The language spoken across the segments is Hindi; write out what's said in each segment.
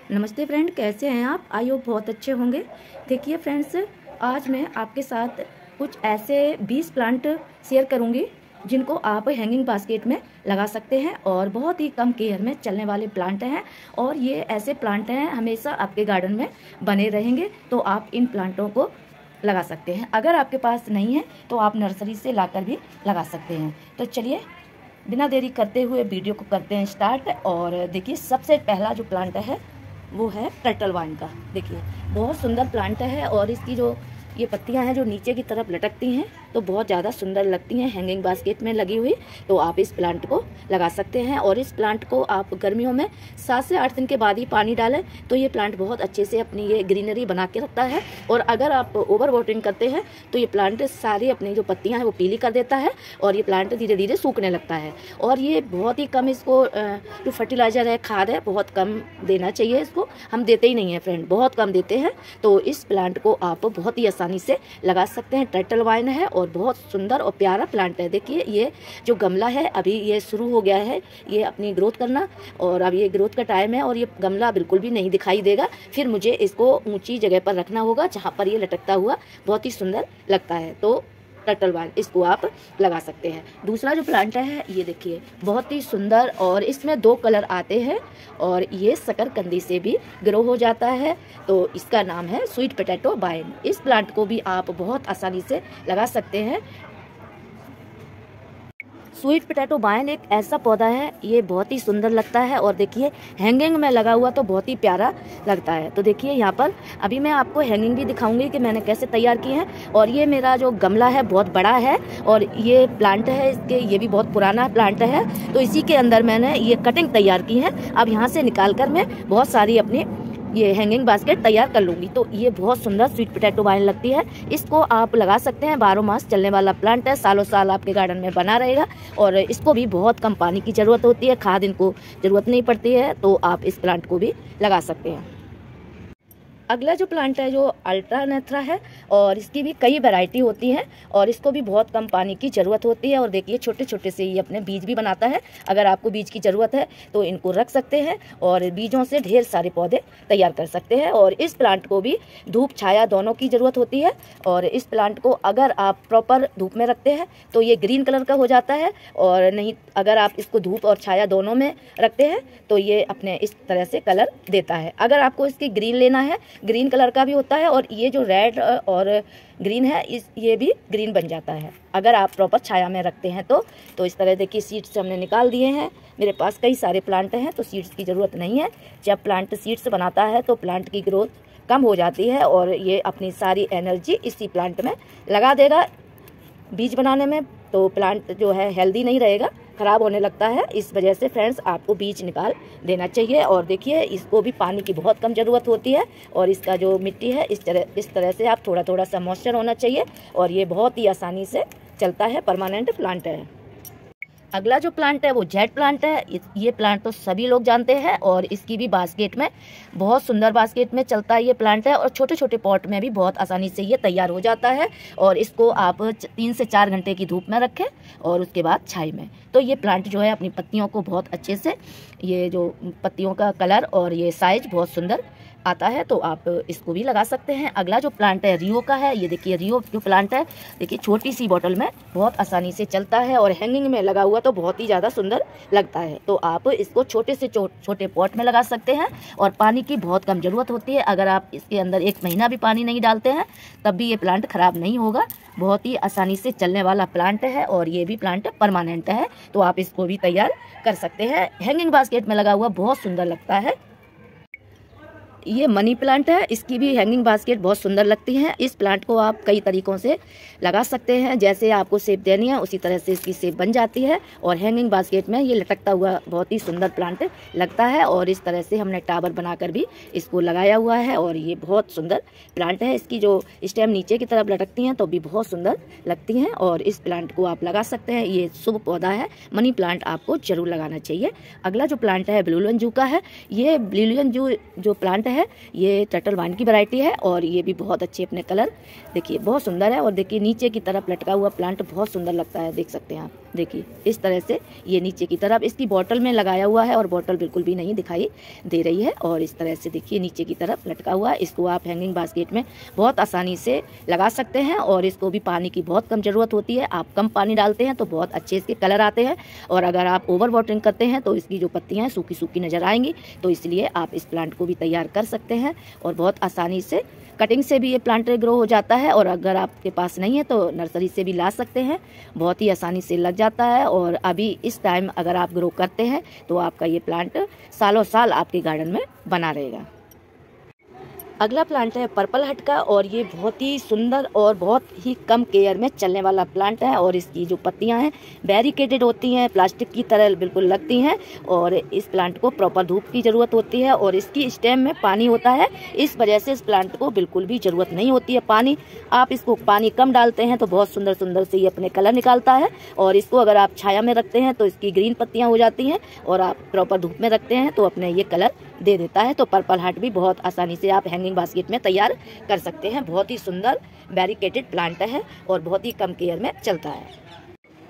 नमस्ते फ्रेंड, कैसे हैं आप? आई होप बहुत अच्छे होंगे। देखिए फ्रेंड्स, आज मैं आपके साथ कुछ ऐसे 20 प्लांट शेयर करूंगी जिनको आप हैंगिंग बास्केट में लगा सकते हैं और बहुत ही कम केयर में चलने वाले प्लांट हैं। और ये ऐसे प्लांट हैं हमेशा आपके गार्डन में बने रहेंगे, तो आप इन प्लांटों को लगा सकते हैं। अगर आपके पास नहीं है तो आप नर्सरी से लाकर भी लगा सकते हैं। तो चलिए बिना देरी करते हुए वीडियो को करते हैं स्टार्ट। और देखिए, सबसे पहला जो प्लांट है वो है टर्टल वाइन का। देखिए बहुत सुंदर प्लांट है और इसकी जो ये पत्तियां हैं जो नीचे की तरफ लटकती हैं तो बहुत ज़्यादा सुंदर लगती हैं हैंगिंग बास्केट में लगी हुई। तो आप इस प्लांट को लगा सकते हैं और इस प्लांट को आप गर्मियों में 7 से 8 दिन के बाद ही पानी डालें तो ये प्लांट बहुत अच्छे से अपनी ये ग्रीनरी बना के रखता है। और अगर आप ओवर वाटरिंग करते हैं तो ये प्लांट सारी अपनी जो पत्तियां हैं वो पीली कर देता है और ये प्लांट धीरे धीरे सूखने लगता है। और ये बहुत ही कम, इसको जो फर्टिलाइज़र है, खाद है, बहुत कम देना चाहिए। इसको हम देते ही नहीं है फ्रेंड, बहुत कम देते हैं। तो इस प्लांट को आप बहुत ही आसानी से लगा सकते हैं। टर्टल वाइन है और बहुत सुंदर और प्यारा प्लांट है। देखिए ये जो गमला है अभी ये शुरू हो गया है ये अपनी ग्रोथ करना, और अब ये ग्रोथ का टाइम है और ये गमला बिल्कुल भी नहीं दिखाई देगा। फिर मुझे इसको ऊंची जगह पर रखना होगा जहाँ पर ये लटकता हुआ बहुत ही सुंदर लगता है। तो टर्टल वाइन, इसको आप लगा सकते हैं। दूसरा जो प्लांट है ये देखिए बहुत ही सुंदर और इसमें 2 कलर आते हैं और ये शकरकंदी से भी ग्रो हो जाता है। तो इसका नाम है स्वीट पोटैटो वाइन। इस प्लांट को भी आप बहुत आसानी से लगा सकते हैं। स्वीट पोटैटो वाइन एक ऐसा पौधा है, ये बहुत ही सुंदर लगता है और देखिए हैंगिंग में लगा हुआ तो बहुत ही प्यारा लगता है। तो देखिए यहाँ पर अभी मैं आपको हैंगिंग भी दिखाऊंगी कि मैंने कैसे तैयार की है। और ये मेरा जो गमला है बहुत बड़ा है और ये प्लांट है, इसके ये भी बहुत पुराना प्लांट है। तो इसी के अंदर मैंने ये कटिंग तैयार की है। अब यहाँ से निकाल कर मैं बहुत सारी अपनी ये हैंगिंग बास्केट तैयार कर लूँगी। तो ये बहुत सुंदर स्वीट पोटैटो वाइन लगती है। इसको आप लगा सकते हैं, 12 मास चलने वाला प्लांट है, सालों साल आपके गार्डन में बना रहेगा। और इसको भी बहुत कम पानी की ज़रूरत होती है, खाद इनको ज़रूरत नहीं पड़ती है। तो आप इस प्लांट को भी लगा सकते हैं। अगला जो प्लांट है जो अल्ट्रानेथ्रा है और इसकी भी कई वैरायटी होती हैं और इसको भी बहुत कम पानी की ज़रूरत होती है। और देखिए छोटे छोटे से ये अपने बीज भी बनाता है। अगर आपको बीज की ज़रूरत है तो इनको रख सकते हैं और बीजों से ढेर सारे पौधे तैयार कर सकते हैं। और इस प्लांट को भी धूप छाया दोनों की ज़रूरत होती है। और इस प्लांट को अगर आप प्रॉपर धूप में रखते हैं तो ये ग्रीन कलर का हो जाता है, और नहीं अगर आप इसको धूप और छाया दोनों में रखते हैं तो ये अपने इस तरह से कलर देता है। अगर आपको इसकी ग्रीन लेना है, ग्रीन कलर का भी होता है और ये जो रेड और ग्रीन है ये भी ग्रीन बन जाता है अगर आप प्रॉपर छाया में रखते हैं। तो इस तरह देखिए सीड्स हमने निकाल दिए हैं। मेरे पास कई सारे प्लांट हैं तो सीड्स की ज़रूरत नहीं है। जब प्लांट सीड्स बनाता है तो प्लांट की ग्रोथ कम हो जाती है और ये अपनी सारी एनर्जी इसी प्लांट में लगा देगा बीज बनाने में। तो प्लांट जो है हेल्दी नहीं रहेगा, ख़राब होने लगता है। इस वजह से फ्रेंड्स आपको बीज निकाल देना चाहिए। और देखिए इसको भी पानी की बहुत कम ज़रूरत होती है और इसका जो मिट्टी है इस तरह से आप थोड़ा सा मॉइस्चर होना चाहिए और ये बहुत ही आसानी से चलता है, परमानेंट प्लांट है। अगला जो प्लांट है वो जेट प्लांट है। ये प्लांट तो सभी लोग जानते हैं और इसकी भी बास्केट में बहुत सुंदर बास्केट में चलता है ये प्लांट है। और छोटे छोटे पॉट में भी बहुत आसानी से ये तैयार हो जाता है। और इसको आप 3 से 4 घंटे की धूप में रखें और उसके बाद छाई में। तो ये प्लांट जो है अपनी पत्तियों को बहुत अच्छे से, ये जो पत्तियों का कलर और ये साइज बहुत सुंदर आता है। तो आप इसको भी लगा सकते हैं। अगला जो प्लांट है रियो का है। ये देखिए रियो जो प्लांट है देखिए छोटी सी बॉटल में बहुत आसानी से चलता है और हैंगिंग में लगा हुआ तो बहुत ही ज़्यादा सुंदर लगता है। तो आप इसको छोटे से छोटे पॉट में लगा सकते हैं और पानी की बहुत कम ज़रूरत होती है। अगर आप इसके अंदर 1 महीना भी पानी नहीं डालते हैं तब भी ये प्लांट ख़राब नहीं होगा। बहुत ही आसानी से चलने वाला प्लांट है और ये भी प्लांट परमानेंट है। तो आप इसको भी तैयार कर सकते हैं। हैंगिंग बास्केट में लगा हुआ बहुत सुंदर लगता है। ये मनी प्लांट है, इसकी भी हैंगिंग बास्केट बहुत सुंदर लगती है। इस प्लांट को आप कई तरीकों से लगा सकते हैं, जैसे आपको शेप देनी है उसी तरह से इसकी शेप बन जाती है और हैंगिंग बास्केट में ये लटकता हुआ बहुत ही सुंदर प्लांट लगता है। और इस तरह से हमने टावर बनाकर भी इसको लगाया हुआ है और ये बहुत सुंदर प्लांट है। इसकी जो स्टेम नीचे की तरफ लटकती हैं तो भी बहुत सुंदर लगती हैं और इस प्लांट को आप लगा सकते हैं। ये शुभ पौधा है, मनी प्लांट आपको जरूर लगाना चाहिए। अगला जो प्लांट है ब्लू जू का है। ये ब्लू जू जो प्लांट है ये टर्टल वाइन की वैरायटी है और ये भी बहुत अच्छे अपने कलर देखिए बहुत सुंदर है। और देखिए नीचे की तरफ लटका हुआ प्लांट बहुत सुंदर लगता है, देख सकते हैं आप। देखिए इस तरह से ये नीचे की तरफ इसकी बॉटल में लगाया हुआ है और बॉटल बिल्कुल भी नहीं दिखाई दे रही है। और इस तरह से देखिए नीचे की तरफ लटका हुआ है। इसको आप हैंगिंग बास्केट में बहुत आसानी से लगा सकते हैं और इसको भी पानी की बहुत कम ज़रूरत होती है। आप कम पानी डालते हैं तो बहुत अच्छे इसके कलर आते हैं, और अगर आप ओवर वाटरिंग करते हैं तो इसकी जो पत्तियाँ हैं सूखी सूखी नज़र आएंगी। तो इसलिए आप इस प्लांट को भी तैयार कर सकते हैं और बहुत आसानी से कटिंग से भी ये प्लांट ग्रो हो जाता है। और अगर आपके पास नहीं है तो नर्सरी से भी ला सकते हैं, बहुत ही आसानी से लग जाता है। और अभी इस टाइम अगर आप ग्रो करते हैं तो आपका ये प्लांट सालों साल आपके गार्डन में बना रहेगा। अगला प्लांट है पर्पल हट का, और ये बहुत ही सुंदर और बहुत ही कम केयर में चलने वाला प्लांट है। और इसकी जो पत्तियां हैं बैरिकेडेड होती हैं, प्लास्टिक की तरह बिल्कुल लगती हैं, और इस प्लांट को प्रॉपर धूप की ज़रूरत होती है और इसकी स्टेम में पानी होता है। इस वजह से इस प्लांट को बिल्कुल भी ज़रूरत नहीं होती है पानी। आप इसको पानी कम डालते हैं तो बहुत सुंदर सुंदर से ये अपने कलर निकालता है। और इसको अगर आप छाया में रखते हैं तो इसकी ग्रीन पत्तियाँ हो जाती हैं, और आप प्रॉपर धूप में रखते हैं तो अपने ये कलर दे देता है। तो पर्पल हार्ट भी बहुत आसानी से आप हैंगिंग बास्केट में तैयार कर सकते हैं। बहुत ही सुंदर बैरिकेडेड प्लांट है और बहुत ही कम केयर में चलता है।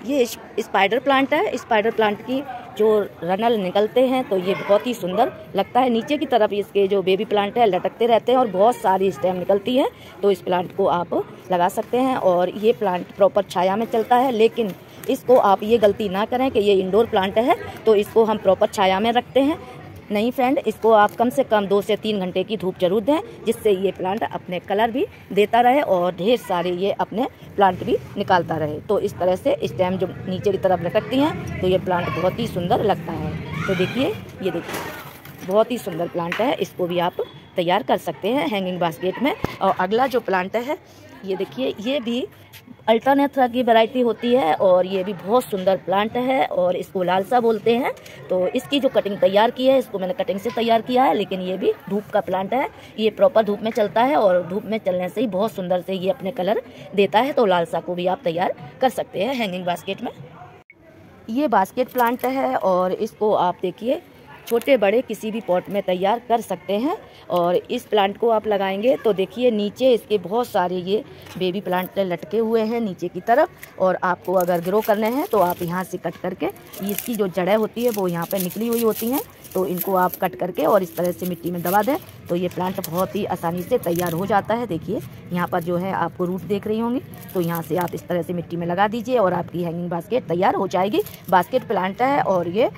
ये स्पाइडर प्लांट है। स्पाइडर प्लांट की जो रनल निकलते हैं तो ये बहुत ही सुंदर लगता है। नीचे की तरफ इसके जो बेबी प्लांट है लटकते रहते हैं और बहुत सारी स्टेम निकलती है। तो इस प्लांट को आप लगा सकते हैं और ये प्लांट प्रॉपर छाया में चलता है। लेकिन इसको आप ये गलती ना करें कि ये इंडोर प्लांट है तो इसको हम प्रॉपर छाया में रखते हैं। नहीं फ्रेंड, इसको आप कम से कम 2 से 3 घंटे की धूप जरूर दें, जिससे ये प्लांट अपने कलर भी देता रहे और ढेर सारे ये अपने प्लांट भी निकालता रहे। तो इस तरह से स्टेम जो नीचे की तरफ लटकती हैं तो ये प्लांट बहुत ही सुंदर लगता है। तो देखिए, ये देखिए बहुत ही सुंदर प्लांट है। इसको भी आप तैयार कर सकते हैं हैंगिंग बास्केट में। और अगला जो प्लांट है ये देखिए, ये भी अल्टरनेथरा की वैरायटी होती है और ये भी बहुत सुंदर प्लांट है और इसको लालसा बोलते हैं। तो इसकी जो कटिंग तैयार की है, इसको मैंने कटिंग से तैयार किया है, लेकिन ये भी धूप का प्लांट है। ये प्रॉपर धूप में चलता है और धूप में चलने से ही बहुत सुंदर से ये अपने कलर देता है। तो लालसा को भी आप तैयार कर सकते हैं हैंगिंग बास्केट में। ये बास्केट प्लांट है और इसको आप देखिए छोटे बड़े किसी भी पॉट में तैयार कर सकते हैं। और इस प्लांट को आप लगाएंगे तो देखिए नीचे इसके बहुत सारे ये बेबी प्लांट लटके हुए हैं नीचे की तरफ, और आपको अगर ग्रो करने हैं तो आप यहाँ से कट करके, इसकी जो जड़ें होती है वो यहाँ पे निकली हुई होती हैं, तो इनको आप कट करके और इस तरह से मिट्टी में दबा दें तो ये प्लांट बहुत ही आसानी से तैयार हो जाता है। देखिए यहाँ पर जो है आपको रूट देख रही होंगी, तो यहाँ से आप इस तरह से मिट्टी में लगा दीजिए और आपकी हैंगिंग बास्केट तैयार हो जाएगी। बास्केट प्लांट है और ये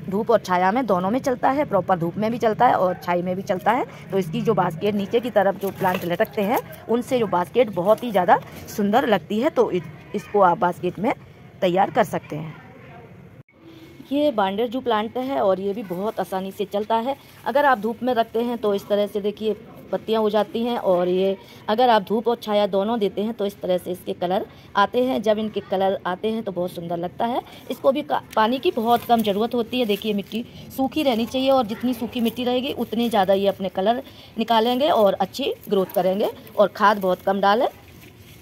धूप और छाया में दोनों में चलता है, प्रॉपर धूप में भी चलता है और छाई में भी चलता है। तो इसकी जो बास्केट नीचे की तरफ जो प्लांट लटकते हैं उनसे जो बास्केट बहुत ही ज़्यादा सुंदर लगती है। तो इसको आप बास्केट में तैयार कर सकते हैं। ये बांडर जो प्लांट है और ये भी बहुत आसानी से चलता है। अगर आप धूप में रखते हैं तो इस तरह से देखिए पत्तियां हो जाती हैं, और ये अगर आप धूप और छाया दोनों देते हैं तो इस तरह से इसके कलर आते हैं। जब इनके कलर आते हैं तो बहुत सुंदर लगता है। इसको भी पानी की बहुत कम ज़रूरत होती है। देखिए मिट्टी सूखी रहनी चाहिए और जितनी सूखी मिट्टी रहेगी उतनी ज़्यादा ये अपने कलर निकालेंगे और अच्छी ग्रोथ करेंगे। और खाद बहुत कम डालें।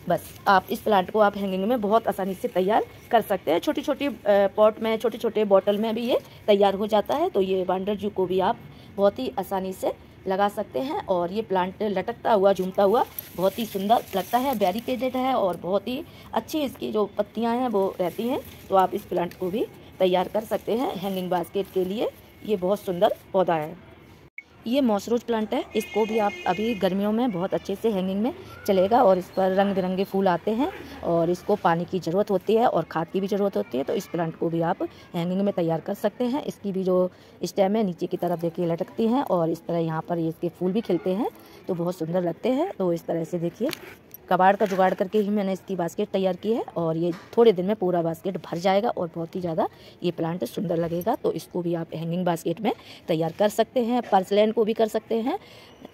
बस आप इस प्लांट को आप हैंगिंग में बहुत आसानी से तैयार कर सकते हैं। छोटी छोटी पॉट में, छोटे छोटे बॉटल में भी ये तैयार हो जाता है। तो ये वांडर जू को भी आप बहुत ही आसानी से लगा सकते हैं। और ये प्लांट लटकता हुआ, झूमता हुआ बहुत ही सुंदर लगता है, बैरिकेडेड है और बहुत ही अच्छी इसकी जो पत्तियां हैं वो रहती हैं। तो आप इस प्लांट को भी तैयार कर सकते हैं हैंगिंग बास्केट के लिए। ये बहुत सुंदर पौधा है। ये मॉसरोज प्लांट है। इसको भी आप अभी गर्मियों में बहुत अच्छे से हैंगिंग में चलेगा और इस पर रंग बिरंगे फूल आते हैं और इसको पानी की ज़रूरत होती है और खाद की भी ज़रूरत होती है। तो इस प्लांट को भी आप हैंगिंग में तैयार कर सकते हैं। इसकी भी जो स्टेम है नीचे की तरफ देखिए लटकती हैं और इस तरह यहाँ पर इसके फूल भी खिलते हैं तो बहुत सुंदर लगते हैं। तो इस तरह से देखिए कबाड़ का जुगाड़ करके ही मैंने इसकी बास्केट तैयार की है और ये थोड़े दिन में पूरा बास्केट भर जाएगा और बहुत ही ज़्यादा ये प्लांट सुंदर लगेगा। तो इसको भी आप हैंगिंग बास्केट में तैयार कर सकते हैं। पर्सलैन को भी कर सकते हैं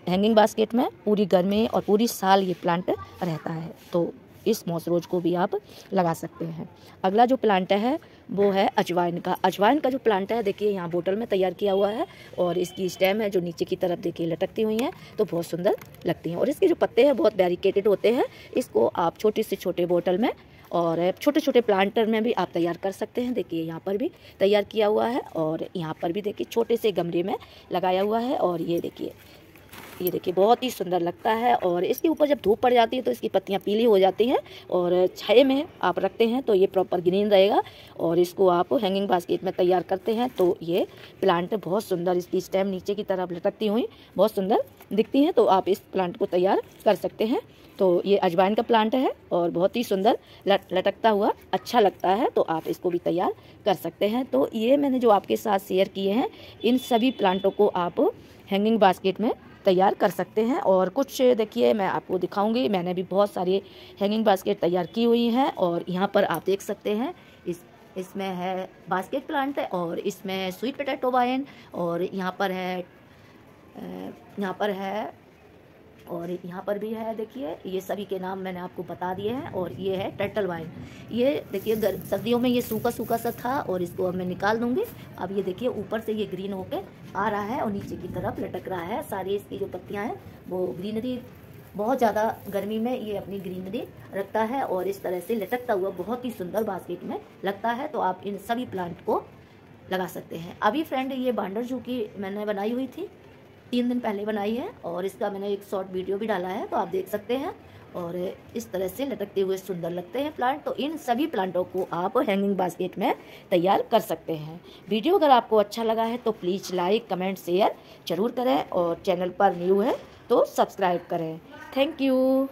हैंगिंग बास्केट में। पूरी गर्मी और पूरी साल ये प्लांट रहता है। तो इस मॉसरोज को भी आप लगा सकते हैं। अगला जो प्लांट है वो है अजवाइन का। अजवाइन का जो प्लांट है देखिए यहाँ बोतल में तैयार किया हुआ है और इसकी स्टेम है जो नीचे की तरफ देखिए लटकती हुई हैं तो बहुत सुंदर लगती हैं। और इसके जो पत्ते हैं बहुत बैरिकेटेड होते हैं। इसको आप छोटी से छोटे बोतल में और छोटे छोटे प्लांटर में भी आप तैयार कर सकते हैं। देखिए यहाँ पर भी तैयार किया हुआ है और यहाँ पर भी देखिए छोटे से गमले में लगाया हुआ है। और ये देखिए ये देखिए बहुत ही सुंदर लगता है। और इसके ऊपर जब धूप पड़ जाती है तो इसकी पत्तियां पीली हो जाती हैं, और छाये में आप रखते हैं तो ये प्रॉपर ग्रीन रहेगा। और इसको आप हैंगिंग बास्केट में तैयार करते हैं तो ये प्लांट बहुत सुंदर, इसकी स्टेम नीचे की तरफ लटकती हुई बहुत सुंदर दिखती हैं। तो आप इस प्लांट को तैयार कर सकते हैं। तो ये अजवाइन का प्लांट है और बहुत ही सुंदर लटकता हुआ अच्छा लगता है, तो आप इसको भी तैयार कर सकते हैं। तो ये मैंने जो आपके साथ शेयर किए हैं, इन सभी प्लांटों को आप हैंगिंग बास्केट में तैयार कर सकते हैं। और कुछ देखिए मैं आपको दिखाऊंगी, मैंने भी बहुत सारी हैंगिंग बास्केट तैयार की हुई हैं। और यहाँ पर आप देख सकते हैं इसमें है बास्केट प्लांट है, और इसमें स्वीट पोटैटो वाइन, और यहाँ पर है और यहाँ पर भी है। देखिए ये सभी के नाम मैंने आपको बता दिए हैं। और ये है टर्टल वाइन। ये देखिए सर्दियों में ये सूखा सूखा सा था और इसको अब मैं निकाल दूंगी। अब ये देखिए ऊपर से ये ग्रीन होके आ रहा है और नीचे की तरफ लटक रहा है। सारी इसकी जो पत्तियाँ हैं वो ग्रीनरी, बहुत ज़्यादा गर्मी में ये अपनी ग्रीनरी रखता है और इस तरह से लटकता हुआ बहुत ही सुंदर बास्केट में लगता है। तो आप इन सभी प्लांट को लगा सकते हैं। अभी फ्रेंड ये बांडर जू की मैंने बनाई हुई थी, 3 दिन पहले बनाई है, और इसका मैंने एक शॉर्ट वीडियो भी डाला है, तो आप देख सकते हैं। और इस तरह से लटकते हुए सुंदर लगते हैं प्लांट। तो इन सभी प्लांटों को आप हैंगिंग बास्केट में तैयार कर सकते हैं। वीडियो अगर आपको अच्छा लगा है तो प्लीज़ लाइक कमेंट शेयर जरूर करें, और चैनल पर न्यू है तो सब्सक्राइब करें। Thank you.